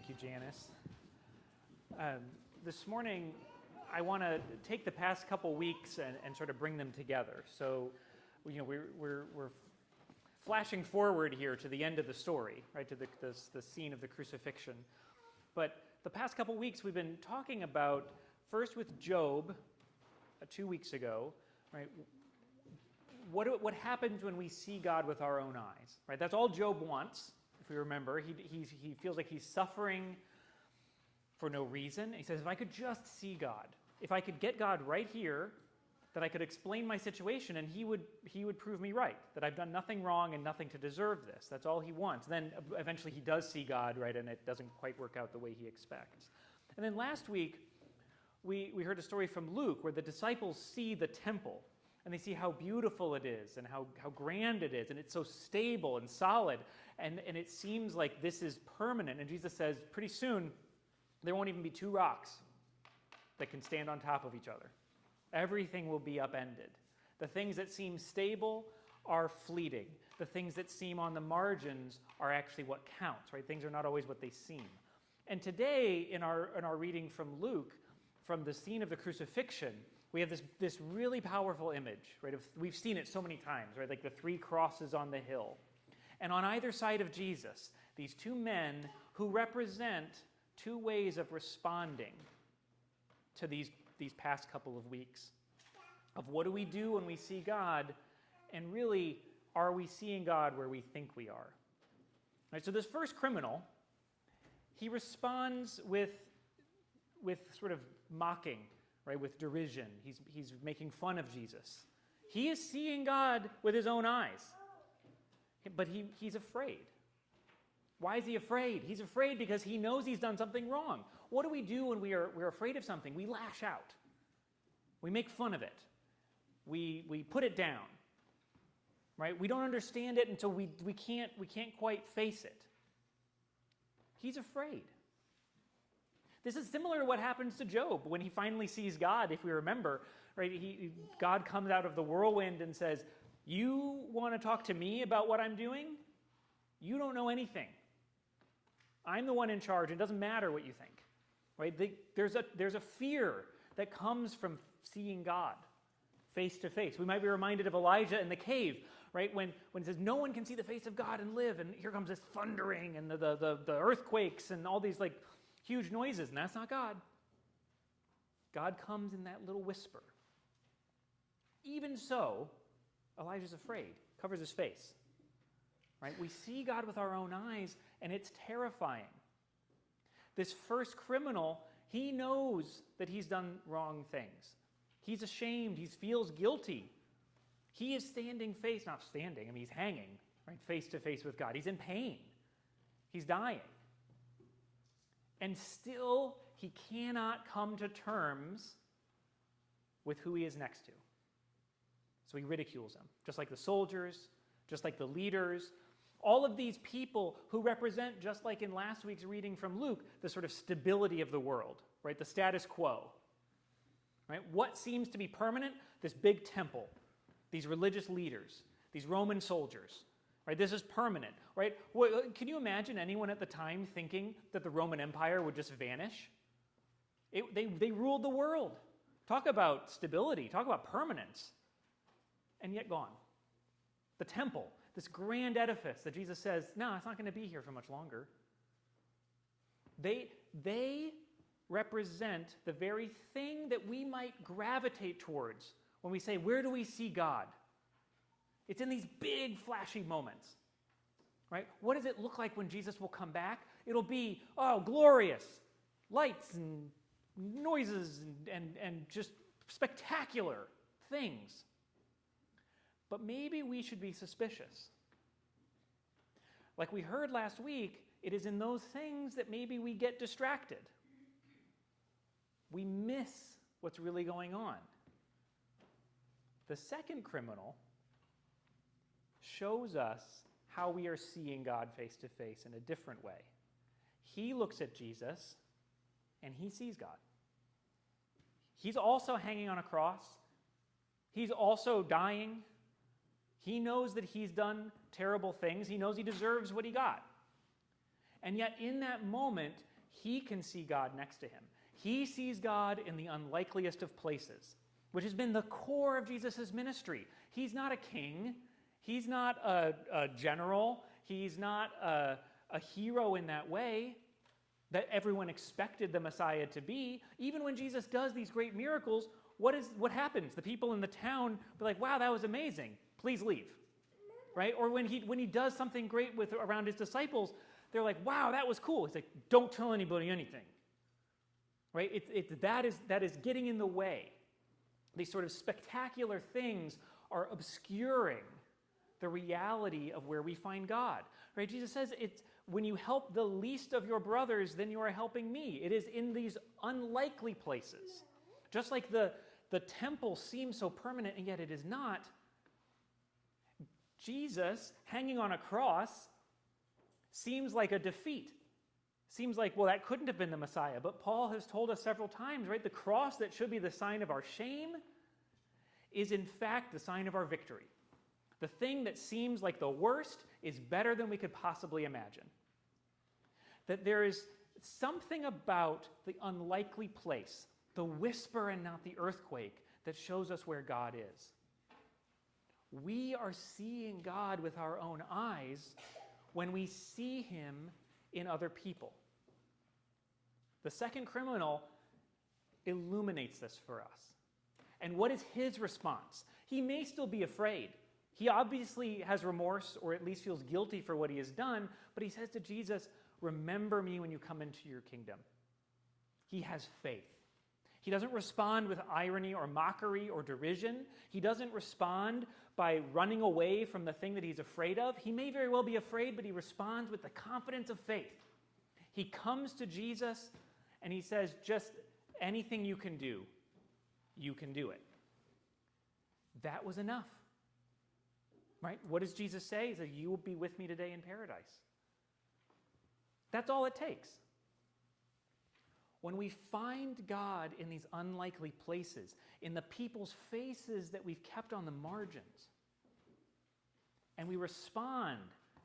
Thank you, Janice. This morning, I want to take the past couple weeks and sort of bring them together. So, we're flashing forward here to the end of the story, right, to the scene of the crucifixion. But the past couple weeks, we've been talking about, first with Job, 2 weeks ago, right, what happens when we see God with our own eyes, right? That's all Job wants, if we remember. He feels like he's suffering for no reason. He says, if I could just see God, if I could get God right here, that I could explain my situation and he would prove me right, that I've done nothing wrong and nothing to deserve this. That's all he wants. Then eventually he does see God, right, and it doesn't quite work out the way he expects. And then last week, we heard a story from Luke where the disciples see the temple and they see how beautiful it is and how grand it is, and it's so stable and solid, and it seems like this is permanent. And Jesus says, pretty soon, there won't even be two rocks that can stand on top of each other. Everything will be upended. The things that seem stable are fleeting. The things that seem on the margins are actually what counts, right? Things are not always what they seem. And today, in our reading from Luke, from the scene of the crucifixion, we have this really powerful image, right? We've seen it so many times, right? Like the three crosses on the hill. And on either side of Jesus, these two men who represent two ways of responding to these past couple of weeks. Of what do we do when we see God, and really, are we seeing God where we think we are? Right, so this first criminal, he responds with sort of mocking, right, with derision. He's making fun of Jesus. He is seeing God with his own eyes, but he's afraid. Why is he afraid? He's afraid because he knows he's done something wrong. What do we do when we're afraid of something? We lash out. We make fun of it. We put it down. Right? We don't understand it until we can't quite face it. He's afraid. This is similar to what happens to Job when he finally sees God, if we remember. Right? God comes out of the whirlwind and says, you want to talk to me about what I'm doing? You don't know anything. I'm the one in charge. It doesn't matter what you think. Right? There's a fear that comes from seeing God face to face. We might be reminded of Elijah in the cave, right? When it says no one can see the face of God and live, and here comes this thundering and the earthquakes and all these like huge noises, and that's not God. God comes in that little whisper. Even so, Elijah's afraid, covers his face. Right? We see God with our own eyes, and it's terrifying. This first criminal, he knows that he's done wrong things. He's ashamed. He feels guilty. He is he's hanging, right, face to face with God. He's in pain. He's dying. And still, he cannot come to terms with who he is next to. So he ridicules him, just like the soldiers, just like the leaders. All of these people who represent, just like in last week's reading from Luke, the sort of stability of the world, right? The status quo. Right? What seems to be permanent? This big temple, these religious leaders, these Roman soldiers. Right? This is permanent. Right? Can you imagine anyone at the time thinking that the Roman Empire would just vanish? They ruled the world. Talk about stability. Talk about permanence. And yet gone. The temple, this grand edifice that Jesus says, no, it's not going to be here for much longer. They represent the very thing that we might gravitate towards when we say, where do we see God? It's in these big, flashy moments. Right? What does it look like when Jesus will come back? It'll be, oh, glorious. Lights and noises and just spectacular things. But maybe we should be suspicious. Like we heard last week, it is in those things that maybe we get distracted. We miss what's really going on. The second criminal shows us how we are seeing God face to face in a different way. He looks at Jesus and he sees God. He's also hanging on a cross. He's also dying. He knows that he's done terrible things. He knows he deserves what he got. And yet in that moment, he can see God next to him. He sees God in the unlikeliest of places, which has been the core of Jesus' ministry. He's not a king. He's not a general. He's not a hero in that way that everyone expected the Messiah to be. Even when Jesus does these great miracles, what happens? The people in the town be like, wow, that was amazing. Please leave. Right? Or when he does something great around his disciples, they're like, wow, that was cool. He's like, don't tell anybody anything. Right? That is getting in the way. These sort of spectacular things are obscuring the reality of where we find God. Right? Jesus says, when you help the least of your brothers, then you are helping me. It is in these unlikely places. Just like the temple seems so permanent, and yet it is not. Jesus hanging on a cross seems like a defeat. Seems like, well, that couldn't have been the Messiah. But Paul has told us several times, right? The cross that should be the sign of our shame is in fact the sign of our victory. The thing that seems like the worst is better than we could possibly imagine. That there is something about the unlikely place, the whisper and not the earthquake, that shows us where God is. We are seeing God with our own eyes when we see him in other people. The second criminal illuminates this for us. And what is his response? He may still be afraid. He obviously has remorse, or at least feels guilty for what he has done, but he says to Jesus, remember me when you come into your kingdom. He has faith. He doesn't respond with irony or mockery or derision. He doesn't respond by running away from the thing that he's afraid of. He may very well be afraid, but he responds with the confidence of faith. He comes to Jesus and he says, just anything you can do it. That was enough. Right? What does Jesus say? He says, you will be with me today in paradise. That's all it takes. When we find God in these unlikely places, in the people's faces that we've kept on the margins, and we respond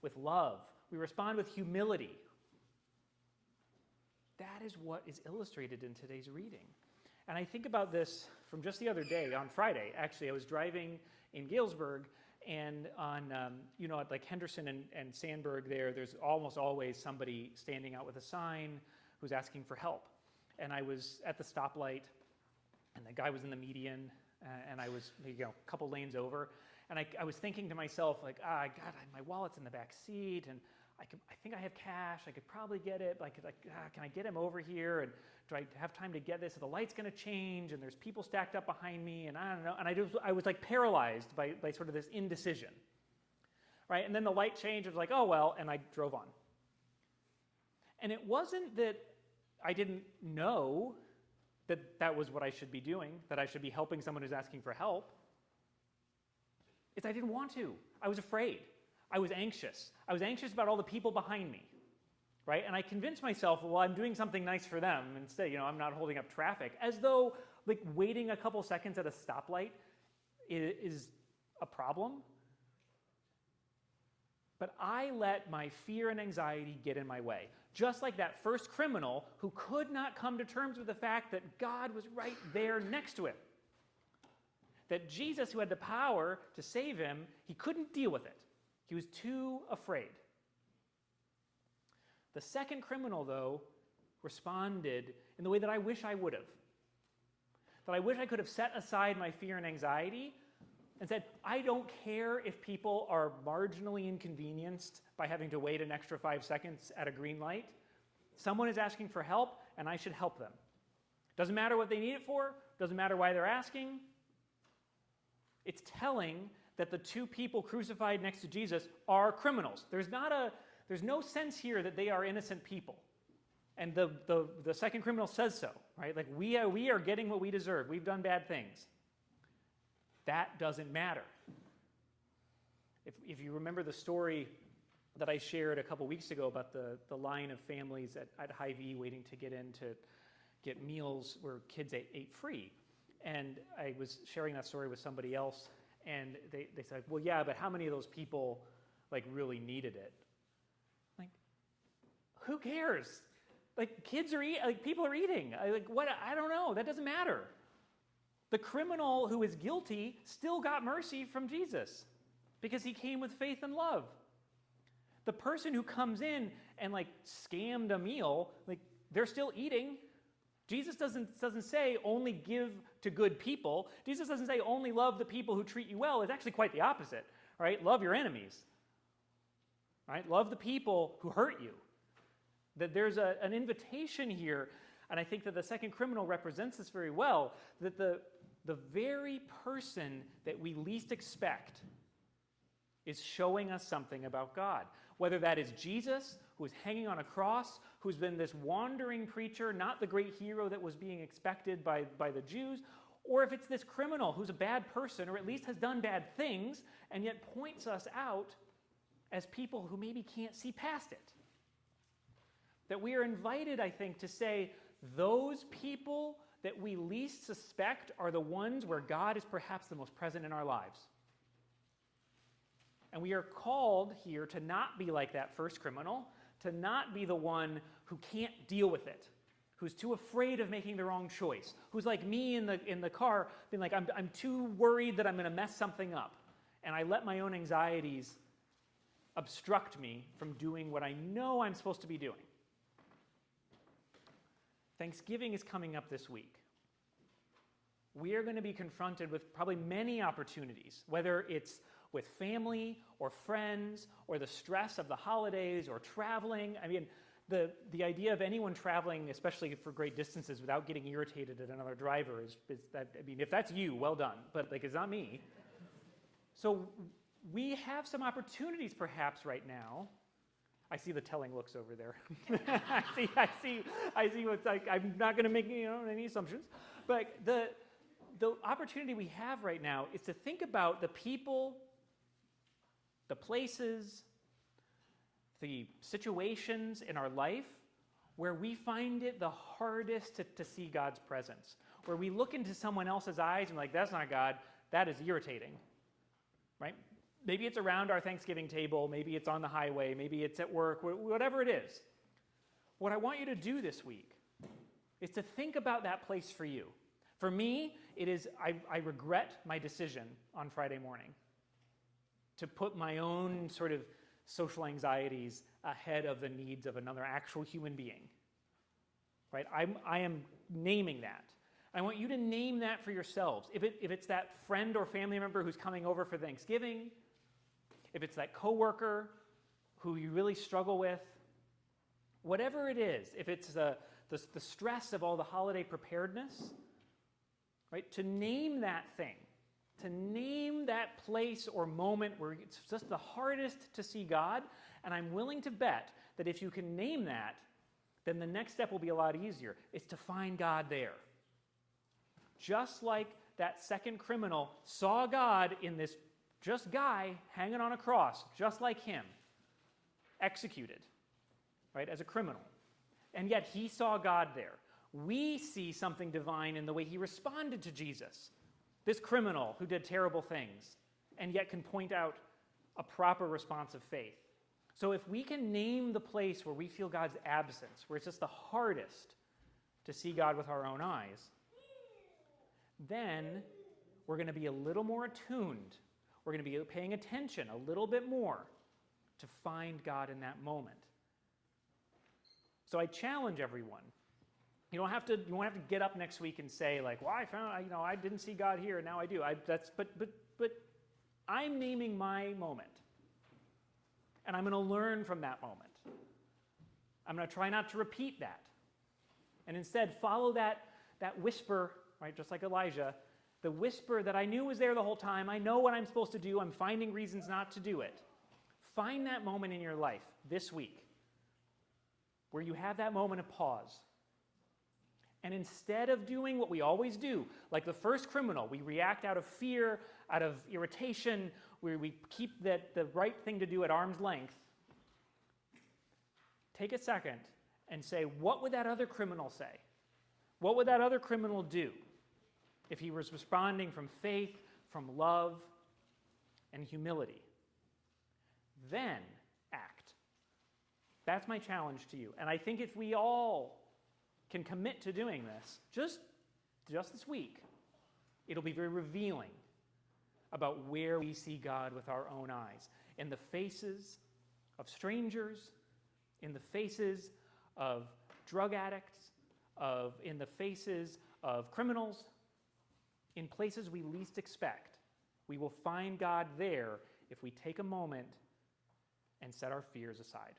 with love, we respond with humility, that is what is illustrated in today's reading. And I think about this from just the other day, on Friday, actually. I was driving in Galesburg, and on, at like Henderson and Sandburg there's almost always somebody standing out with a sign who's asking for help. And I was at the stoplight, and the guy was in the median, and I was a couple lanes over, and I was thinking to myself, like, God, my wallet's in the back seat, and I think I have cash. I could probably get it. Can I get him over here? And do I have time to get this? So the light's going to change, and there's people stacked up behind me, and I don't know. And I was like paralyzed by sort of this indecision, right? And then the light changed. I was like, oh well, and I drove on. And it wasn't that I didn't know that was what I should be doing, that I should be helping someone who's asking for help. It's I didn't want to. I was afraid. I was anxious. I was anxious about all the people behind me, right? And I convinced myself, well, I'm doing something nice for them. Instead, I'm not holding up traffic, as though like waiting a couple seconds at a stoplight is a problem. But I let my fear and anxiety get in my way. Just like that first criminal who could not come to terms with the fact that God was right there next to him. That Jesus, who had the power to save him, he couldn't deal with it. He was too afraid. The second criminal, though, responded in the way that I wish I would have. That I wish I could have set aside my fear and anxiety and said, I don't care if people are marginally inconvenienced by having to wait an extra 5 seconds at a green light. Someone is asking for help, and I should help them. Doesn't matter what they need it for. Doesn't matter why they're asking. It's telling that the two people crucified next to Jesus are criminals. There's no sense here that they are innocent people. And the second criminal says so, right? Like we are getting what we deserve. We've done bad things. That doesn't matter. If you remember the story that I shared a couple weeks ago about the line of families at Hy-Vee waiting to get in to get meals where kids ate free. And I was sharing that story with somebody else, and they said, well, yeah, but how many of those people like really needed it? Like, who cares? Like kids are eating, like people are eating. What? I don't know. That doesn't matter. The criminal who is guilty still got mercy from Jesus because he came with faith and love. The person who comes in and like scammed a meal, like they're still eating. Jesus doesn't say only give to good people. Jesus doesn't say only love the people who treat you well. It's actually quite the opposite, right? Love your enemies, right? Love the people who hurt you. That there's an invitation here, and I think that the second criminal represents this very well, that the very person that we least expect is showing us something about God. Whether that is Jesus, who is hanging on a cross, who's been this wandering preacher, not the great hero that was being expected by the Jews, or if it's this criminal who's a bad person, or at least has done bad things, and yet points us out as people who maybe can't see past it. That we are invited, I think, to say those people that we least suspect are the ones where God is perhaps the most present in our lives. And we are called here to not be like that first criminal, to not be the one who can't deal with it, who's too afraid of making the wrong choice, who's like me in the car, being like, I'm too worried that I'm going to mess something up. And I let my own anxieties obstruct me from doing what I know I'm supposed to be doing. Thanksgiving is coming up this week. We are going to be confronted with probably many opportunities, whether it's with family or friends or the stress of the holidays or traveling. I mean, the idea of anyone traveling, especially for great distances, without getting irritated at another driver is that, I mean, if that's you, well done, but like it's not me. So we have some opportunities perhaps right now. I see the telling looks over there. I see what's like. I'm not going to make any assumptions, but the opportunity we have right now is to think about the people, the places, the situations in our life where we find it the hardest to see God's presence, where we look into someone else's eyes and like, that's not God, that is irritating, right? Maybe it's around our Thanksgiving table, maybe it's on the highway, maybe it's at work, whatever it is. What I want you to do this week is to think about that place for you. For me, it is, I regret my decision on Friday morning to put my own sort of social anxieties ahead of the needs of another actual human being, right? I am naming that. I want you to name that for yourselves. If it's that friend or family member who's coming over for Thanksgiving, if it's that coworker who you really struggle with, whatever it is, if it's the stress of all the holiday preparedness, right? To name that thing, to name that place or moment where it's just the hardest to see God, and I'm willing to bet that if you can name that, then the next step will be a lot easier. It's to find God there. Just like that second criminal saw God in this just guy hanging on a cross, just like him, executed, right, as a criminal. And yet he saw God there. We see something divine in the way he responded to Jesus, this criminal who did terrible things, and yet can point out a proper response of faith. So if we can name the place where we feel God's absence, where it's just the hardest to see God with our own eyes, then we're going to be a little more attuned. We're going to be paying attention a little bit more to find God in that moment. So I challenge everyone. You won't have to get up next week and say like, "Well, I didn't see God here, and now I do." But I'm naming my moment, and I'm going to learn from that moment. I'm going to try not to repeat that, and instead follow that whisper, right? Just like Elijah, the whisper that I knew was there the whole time. I know what I'm supposed to do. I'm finding reasons not to do it. Find that moment in your life this week where you have that moment of pause. And instead of doing what we always do, like the first criminal, we react out of fear, out of irritation, we keep the right thing to do at arm's length. Take a second and say, what would that other criminal say? What would that other criminal do if he was responding from faith, from love, and humility? Then act. That's my challenge to you. And I think if we all can commit to doing this, just this week, it'll be very revealing about where we see God with our own eyes. In the faces of strangers, in the faces of drug addicts, in the faces of criminals, in places we least expect. We will find God there if we take a moment and set our fears aside.